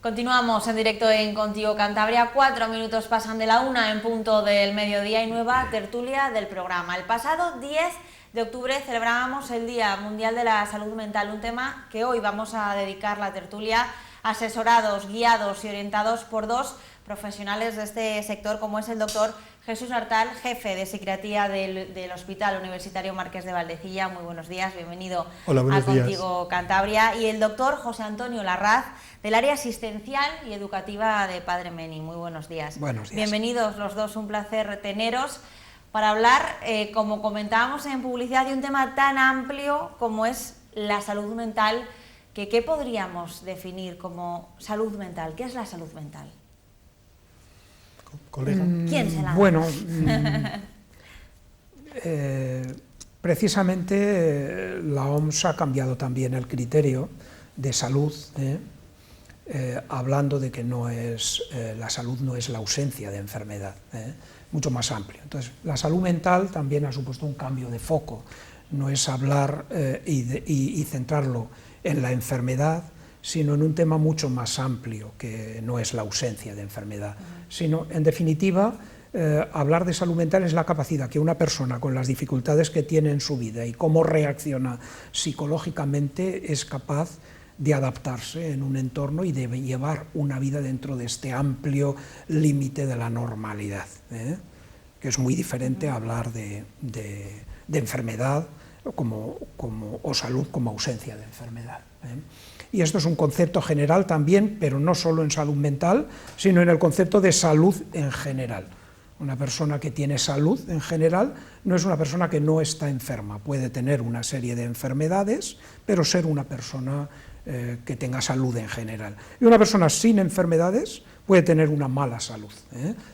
Continuamos en directo en Contigo Cantabria. 4 minutos pasan de la 1 en punto del mediodía y nueva tertulia del programa. El pasado 10 de octubre celebrábamos el Día Mundial de la Salud Mental, un tema que hoy vamos a dedicar la tertulia asesorados, guiados y orientados por dos profesionales de este sector, como es el doctor Jesús Artal, jefe de psiquiatría del Hospital Universitario Marqués de Valdecilla. Muy buenos días, bienvenido a Contigo Cantabria. Y el doctor José Antonio Larraz, del área asistencial y educativa de Padre Meni. Muy buenos días. Buenos días. Bienvenidos los dos, un placer teneros para hablar, como comentábamos en publicidad, de un tema tan amplio como es la salud mental. ¿Qué podríamos definir como salud mental? ¿Qué es la salud mental? Colega. ¿Quién se lanza? Bueno, precisamente la OMS ha cambiado también el criterio de salud, hablando de que no es, la salud no es la ausencia de enfermedad, mucho más amplio. Entonces, la salud mental también ha supuesto un cambio de foco, no es hablar y centrarlo en la enfermedad, sino en un tema mucho más amplio, que no es la ausencia de enfermedad, sino, en definitiva, hablar de salud mental es la capacidad que una persona, con las dificultades que tiene en su vida y cómo reacciona psicológicamente, es capaz de adaptarse en un entorno y de llevar una vida dentro de este amplio límite de la normalidad, que es muy diferente a hablar de enfermedad o salud como ausencia de enfermedad. Y esto es un concepto general también, pero no solo en salud mental, sino en el concepto de salud en general. Una persona que tiene salud en general no es una persona que no está enferma, puede tener una serie de enfermedades, pero ser una persona que tenga salud en general. Y una persona sin enfermedades puede tener una mala salud.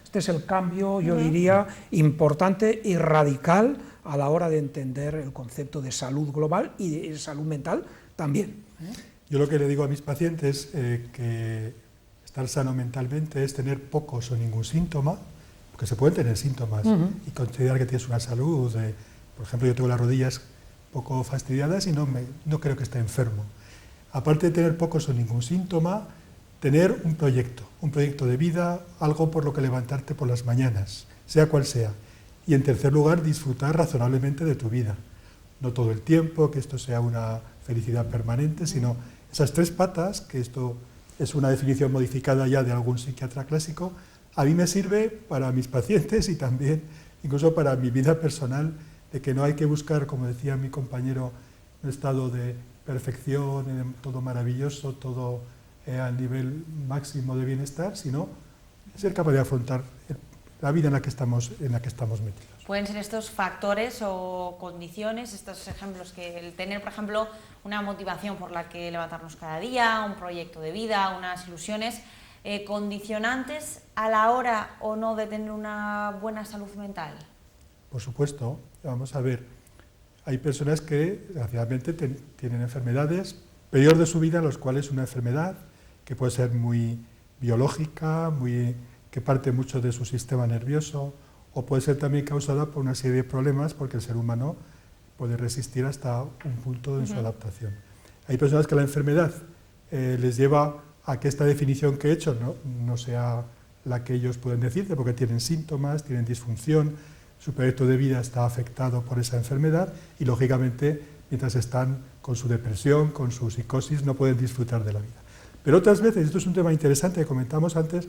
Este es el cambio, yo diría, importante y radical a la hora de entender el concepto de salud global y de salud mental también. Yo lo que le digo a mis pacientes que estar sano mentalmente es tener pocos o ningún síntoma, porque se pueden tener síntomas y considerar que tienes una salud. Por ejemplo, yo tengo las rodillas poco fastidiadas y no creo que esté enfermo. Aparte de tener pocos o ningún síntoma, tener un proyecto de vida, algo por lo que levantarte por las mañanas, sea cual sea. Y en tercer lugar, disfrutar razonablemente de tu vida. No todo el tiempo, que esto sea una felicidad permanente, sino esas tres patas, que esto es una definición modificada ya de algún psiquiatra clásico, a mí me sirve para mis pacientes y también incluso para mi vida personal, de que no hay que buscar, como decía mi compañero, un estado de perfección, todo maravilloso, todo a nivel máximo de bienestar, sino ser capaz de afrontar la vida en la que estamos metidos. ¿Pueden ser estos factores o condiciones, estos ejemplos, que el tener, por ejemplo, una motivación por la que levantarnos cada día, un proyecto de vida, unas ilusiones, condicionantes a la hora o no de tener una buena salud mental? Por supuesto. Vamos a ver, hay personas que desgraciadamente tienen enfermedades, periodos de su vida en los cuales una enfermedad que puede ser muy biológica, que parte mucho de su sistema nervioso, o puede ser también causada por una serie de problemas, porque el ser humano puede resistir hasta un punto de su adaptación. Hay personas que la enfermedad les lleva a que esta definición que he hecho no sea la que ellos pueden decirte, porque tienen síntomas, tienen disfunción, su proyecto de vida está afectado por esa enfermedad y, lógicamente, mientras están con su depresión, con su psicosis, no pueden disfrutar de la vida. Pero otras veces, esto es un tema interesante que comentamos antes,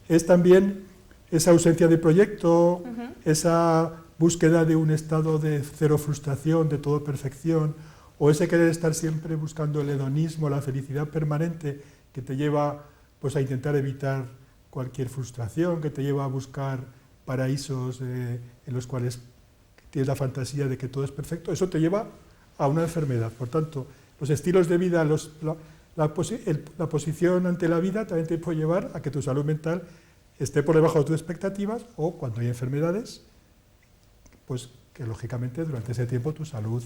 es también esa ausencia de proyecto, esa búsqueda de un estado de cero frustración, de todo perfección, o ese querer estar siempre buscando el hedonismo, la felicidad permanente, que te lleva pues, a intentar evitar cualquier frustración, que te lleva a buscar paraísos en los cuales tienes la fantasía de que todo es perfecto. Eso te lleva a una enfermedad. Por tanto, los estilos de vida, la posición ante la vida también te puede llevar a que tu salud mental esté por debajo de tus expectativas, o cuando hay enfermedades, pues que lógicamente durante ese tiempo tu salud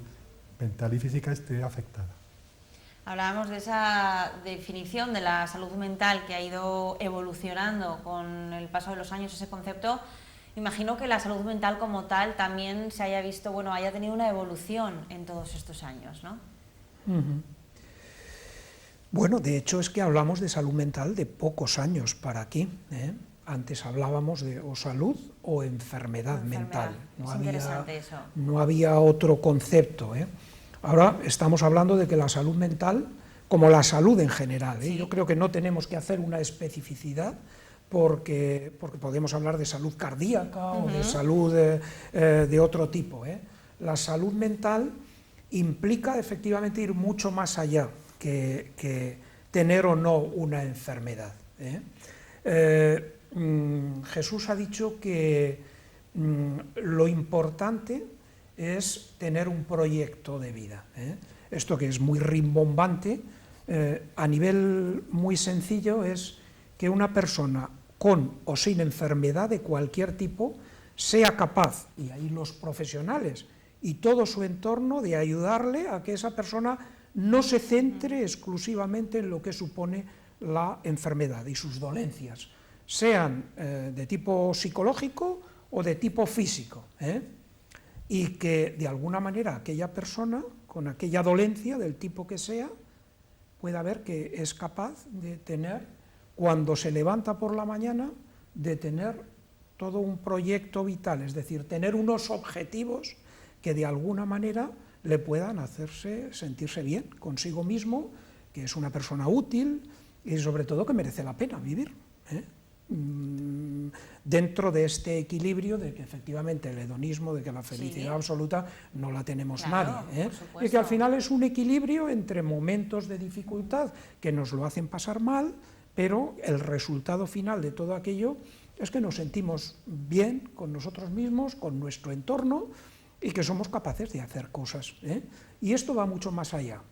mental y física esté afectada. Hablábamos de esa definición de la salud mental que ha ido evolucionando con el paso de los años, ese concepto. Imagino que la salud mental como tal también se haya visto, haya tenido una evolución en todos estos años, ¿no? Bueno, de hecho es que hablamos de salud mental de pocos años para aquí, ¿eh? Antes hablábamos de o salud o enfermedad mental. No había otro concepto, ¿eh? Ahora estamos hablando de que la salud mental, como la salud en general, ¿eh? Sí. Yo creo que no tenemos que hacer una especificidad porque podemos hablar de salud cardíaca o de salud de otro tipo, ¿eh? La salud mental implica efectivamente ir mucho más allá que tener o no una enfermedad, ¿eh? Jesús ha dicho que lo importante es tener un proyecto de vida, ¿eh? Esto que es muy rimbombante, a nivel muy sencillo es que una persona con o sin enfermedad de cualquier tipo sea capaz, y ahí los profesionales y todo su entorno, de ayudarle a que esa persona no se centre exclusivamente en lo que supone la enfermedad y sus dolencias, sean de tipo psicológico o de tipo físico, ¿eh? Y que de alguna manera aquella persona, con aquella dolencia del tipo que sea, pueda ver que es capaz de tener, cuando se levanta por la mañana, de tener todo un proyecto vital, es decir, tener unos objetivos que de alguna manera le puedan hacerse sentirse bien consigo mismo, que es una persona útil y sobre todo que merece la pena vivir, ¿eh? Dentro de este equilibrio de que efectivamente el hedonismo, de que la felicidad absoluta no la tenemos nadie, ¿eh? Y que al final es un equilibrio entre momentos de dificultad que nos lo hacen pasar mal, pero el resultado final de todo aquello es que nos sentimos bien con nosotros mismos, con nuestro entorno, y que somos capaces de hacer cosas, ¿eh? Y esto va mucho más allá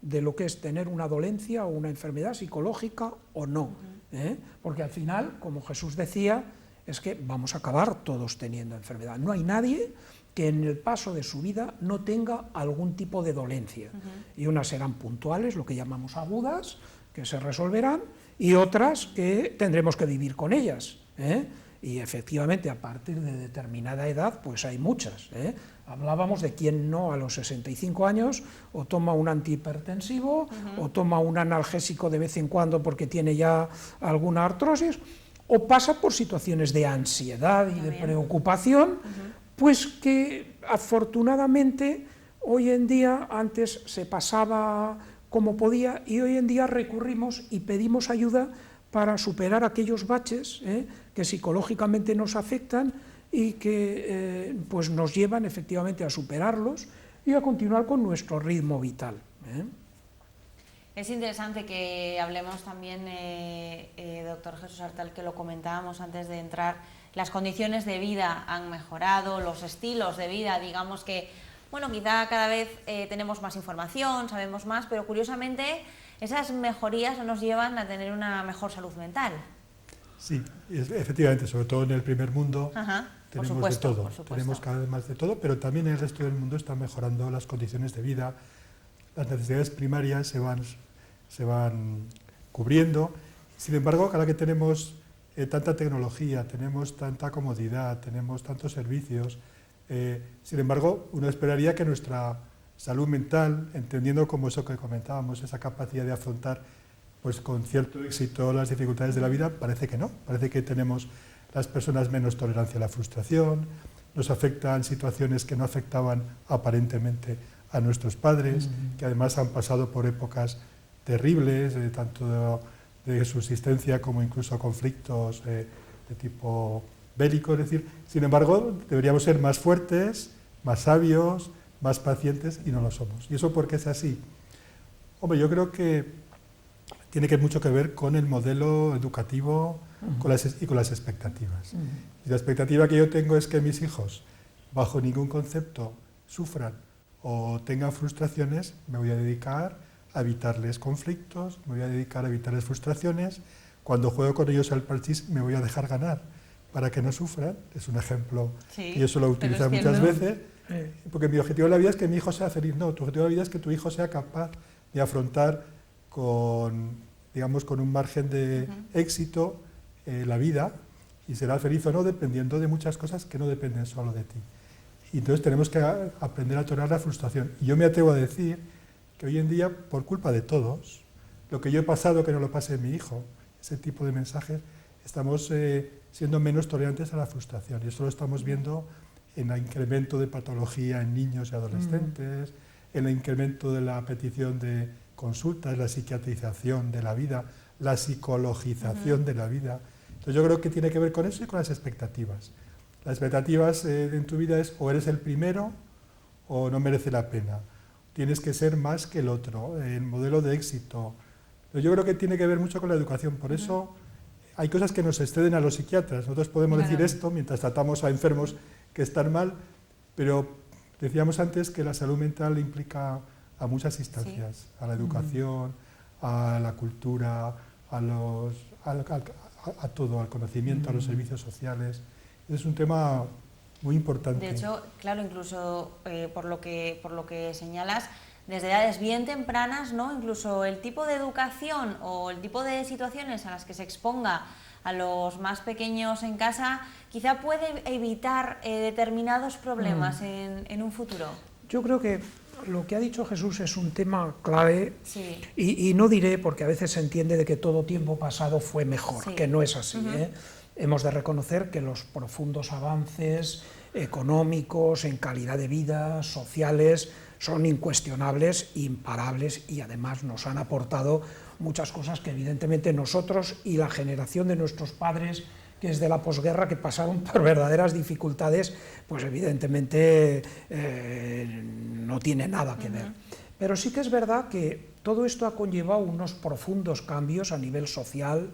de lo que es tener una dolencia o una enfermedad psicológica o no, ¿eh? Porque al final, como Jesús decía, es que vamos a acabar todos teniendo enfermedad. No hay nadie que en el paso de su vida no tenga algún tipo de dolencia, y unas serán puntuales, lo que llamamos agudas, que se resolverán, y otras que tendremos que vivir con ellas, ¿eh? Y efectivamente a partir de determinada edad pues hay muchas, ¿eh? Hablábamos de quién no a los 65 años o toma un antihipertensivo o toma un analgésico de vez en cuando porque tiene ya alguna artrosis, o pasa por situaciones de ansiedad y de preocupación, pues que afortunadamente hoy en día, antes se pasaba como podía y hoy en día recurrimos y pedimos ayuda para superar aquellos baches, que psicológicamente nos afectan y que pues nos llevan efectivamente a superarlos y a continuar con nuestro ritmo vital, ¿eh? Es interesante que hablemos también, doctor Jesús Artal, que lo comentábamos antes de entrar, las condiciones de vida han mejorado, los estilos de vida, digamos que, bueno, quizá cada vez tenemos más información, sabemos más, pero curiosamente esas mejorías nos llevan a tener una mejor salud mental. Sí, efectivamente, sobre todo en el primer mundo tenemos de todo, tenemos cada vez más de todo, pero también en el resto del mundo están mejorando las condiciones de vida, las necesidades primarias se van cubriendo. Sin embargo, ahora que tenemos tanta tecnología, tenemos tanta comodidad, tenemos tantos servicios, sin embargo, uno esperaría que nuestra salud mental, entendiendo como eso que comentábamos, esa capacidad de afrontar pues con cierto éxito las dificultades de la vida, parece que no, parece que tenemos las personas menos tolerancia a la frustración, nos afectan situaciones que no afectaban aparentemente a nuestros padres, que además han pasado por épocas terribles, tanto de subsistencia como incluso conflictos de tipo bélico, es decir, sin embargo, deberíamos ser más fuertes, más sabios, más pacientes, y no lo somos. ¿Y eso por qué es así? Hombre, yo creo que tiene mucho que ver con el modelo educativo y con las expectativas. Y la expectativa que yo tengo es que mis hijos, bajo ningún concepto, sufran o tengan frustraciones, me voy a dedicar a evitarles conflictos, me voy a dedicar a evitarles frustraciones. Cuando juego con ellos al parchís, me voy a dejar ganar para que no sufran. Es un ejemplo, sí, y eso lo utilizo muchas veces, porque mi objetivo en la vida es que mi hijo sea feliz. No, tu objetivo en la vida es que tu hijo sea capaz de afrontar con, digamos, con un margen de éxito la vida, y será feliz o no dependiendo de muchas cosas que no dependen solo de ti. Y entonces tenemos que aprender a tolerar la frustración. Y yo me atrevo a decir que hoy en día, por culpa de todos, lo que yo he pasado que no lo pase mi hijo. Ese tipo de mensajes, estamos siendo menos tolerantes a la frustración, y esto lo estamos viendo en el incremento de patología en niños y adolescentes, en el incremento de la petición de consultas, la psiquiatrización de la vida, la psicologización de la vida. Entonces yo creo que tiene que ver con eso y con las expectativas. Las expectativas en tu vida es o eres el primero o no merece la pena. Tienes que ser más que el otro, el modelo de éxito. Pero yo creo que tiene que ver mucho con la educación, por eso hay cosas que nos exceden a los psiquiatras. Nosotros podemos decir esto mientras tratamos a enfermos que están mal, pero decíamos antes que la salud mental implica a muchas instancias, a la educación, a la cultura, a todo, al conocimiento, a los servicios sociales. Es un tema muy importante. De hecho, claro, incluso por lo que señalas, desde edades bien tempranas, ¿no? Incluso el tipo de educación o el tipo de situaciones a las que se exponga a los más pequeños en casa, quizá puede evitar determinados problemas en un futuro. Yo creo que lo que ha dicho Jesús es un tema clave, sí. y no diré, porque a veces se entiende de que todo tiempo pasado fue mejor, sí. que no es así. Hemos de reconocer que los profundos avances económicos, en calidad de vida, sociales, son incuestionables, imparables, y además nos han aportado muchas cosas que evidentemente nosotros y la generación de nuestros padres, que es de la posguerra, que pasaron por verdaderas dificultades, pues evidentemente no tiene nada que ver. Pero sí que es verdad que todo esto ha conllevado unos profundos cambios a nivel social,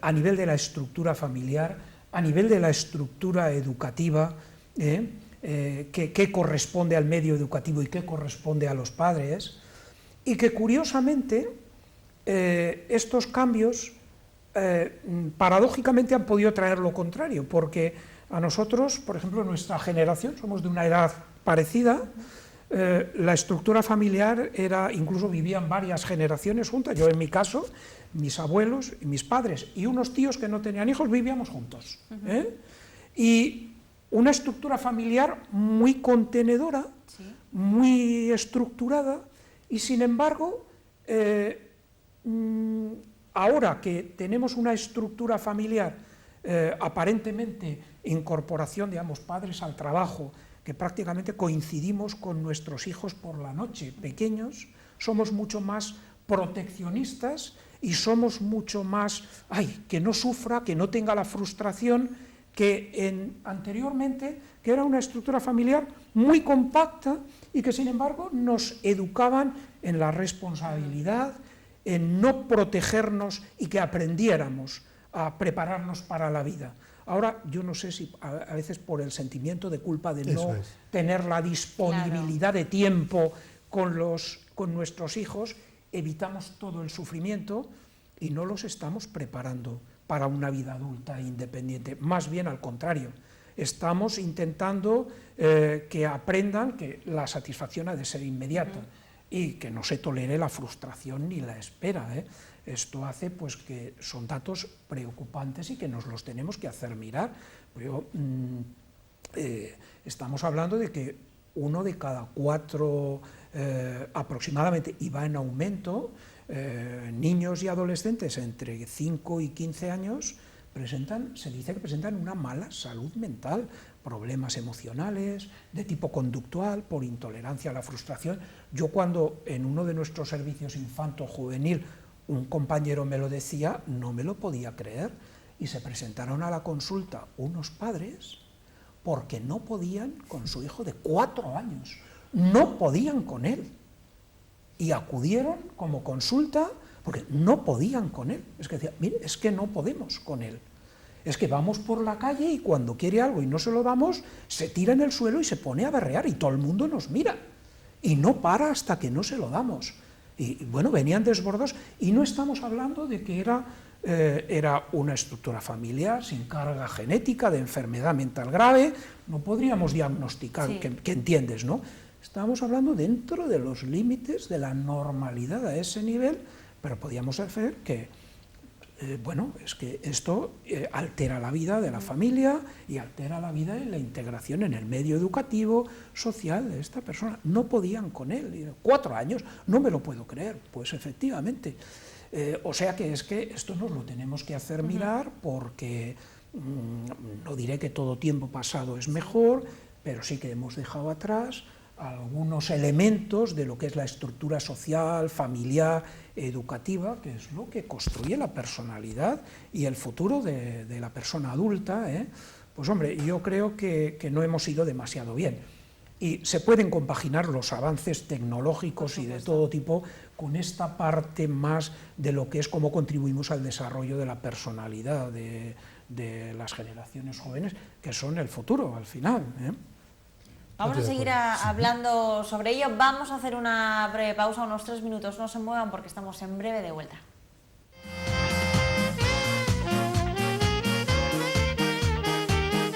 a nivel de la estructura familiar, a nivel de la estructura educativa, que corresponde al medio educativo y que corresponde a los padres, y que curiosamente estos cambios paradójicamente han podido traer lo contrario, porque a nosotros, por ejemplo, nuestra generación, somos de una edad parecida, la estructura familiar era, incluso vivían varias generaciones juntas. Yo en mi caso, mis abuelos y mis padres y unos tíos que no tenían hijos vivíamos juntos. Y una estructura familiar muy contenedora, muy estructurada, y sin embargo, ahora que tenemos una estructura familiar, aparentemente incorporación de ambos padres al trabajo, que prácticamente coincidimos con nuestros hijos por la noche, pequeños, somos mucho más proteccionistas y somos mucho más, que no sufra, que no tenga la frustración que anteriormente, que era una estructura familiar muy compacta y que sin embargo nos educaban en la responsabilidad, en no protegernos y que aprendiéramos a prepararnos para la vida. Ahora, yo no sé si a veces por el sentimiento de culpa de no tener la disponibilidad de tiempo con nuestros hijos, evitamos todo el sufrimiento y no los estamos preparando para una vida adulta e independiente. Más bien al contrario, estamos intentando que aprendan que la satisfacción ha de ser inmediata y que no se tolere la frustración ni la espera. Esto hace pues que son datos preocupantes y que nos los tenemos que hacer mirar. Estamos hablando de que 1 de cada 4 aproximadamente, y va en aumento, niños y adolescentes entre 5 y 15 años se dice que presentan una mala salud mental, problemas emocionales, de tipo conductual, por intolerancia a la frustración. Yo cuando en uno de nuestros servicios infanto-juvenil un compañero me lo decía, no me lo podía creer, y se presentaron a la consulta unos padres porque no podían con su hijo de 4 años, no podían con él, y acudieron como consulta porque no podían con él. Es que decía, mire, es que no podemos con él, es que vamos por la calle y cuando quiere algo y no se lo damos, se tira en el suelo y se pone a berrear y todo el mundo nos mira y no para hasta que no se lo damos. Y bueno, venían desbordados, y no estamos hablando de que era una estructura familiar sin carga genética de enfermedad mental grave, no podríamos diagnosticar, que entiendes, ¿no? Estábamos hablando dentro de los límites de la normalidad a ese nivel, pero podíamos hacer que bueno, es que esto altera la vida de la familia y altera la vida y la integración en el medio educativo, social de esta persona. No podían con él, y 4 años, no me lo puedo creer, pues efectivamente. O sea que es que esto nos lo tenemos que hacer mirar porque no diré que todo tiempo pasado es mejor, pero sí que hemos dejado atrás algunos elementos de lo que es la estructura social, familiar, educativa, que es lo que construye la personalidad y el futuro de la persona adulta. Pues hombre, yo creo que no hemos ido demasiado bien. Y se pueden compaginar los avances tecnológicos y de todo tipo con esta parte más de lo que es cómo contribuimos al desarrollo de la personalidad de las generaciones jóvenes, que son el futuro al final. Vamos a seguir hablando sobre ello. Vamos a hacer una breve pausa, unos 3 minutos. No se muevan porque estamos en breve de vuelta.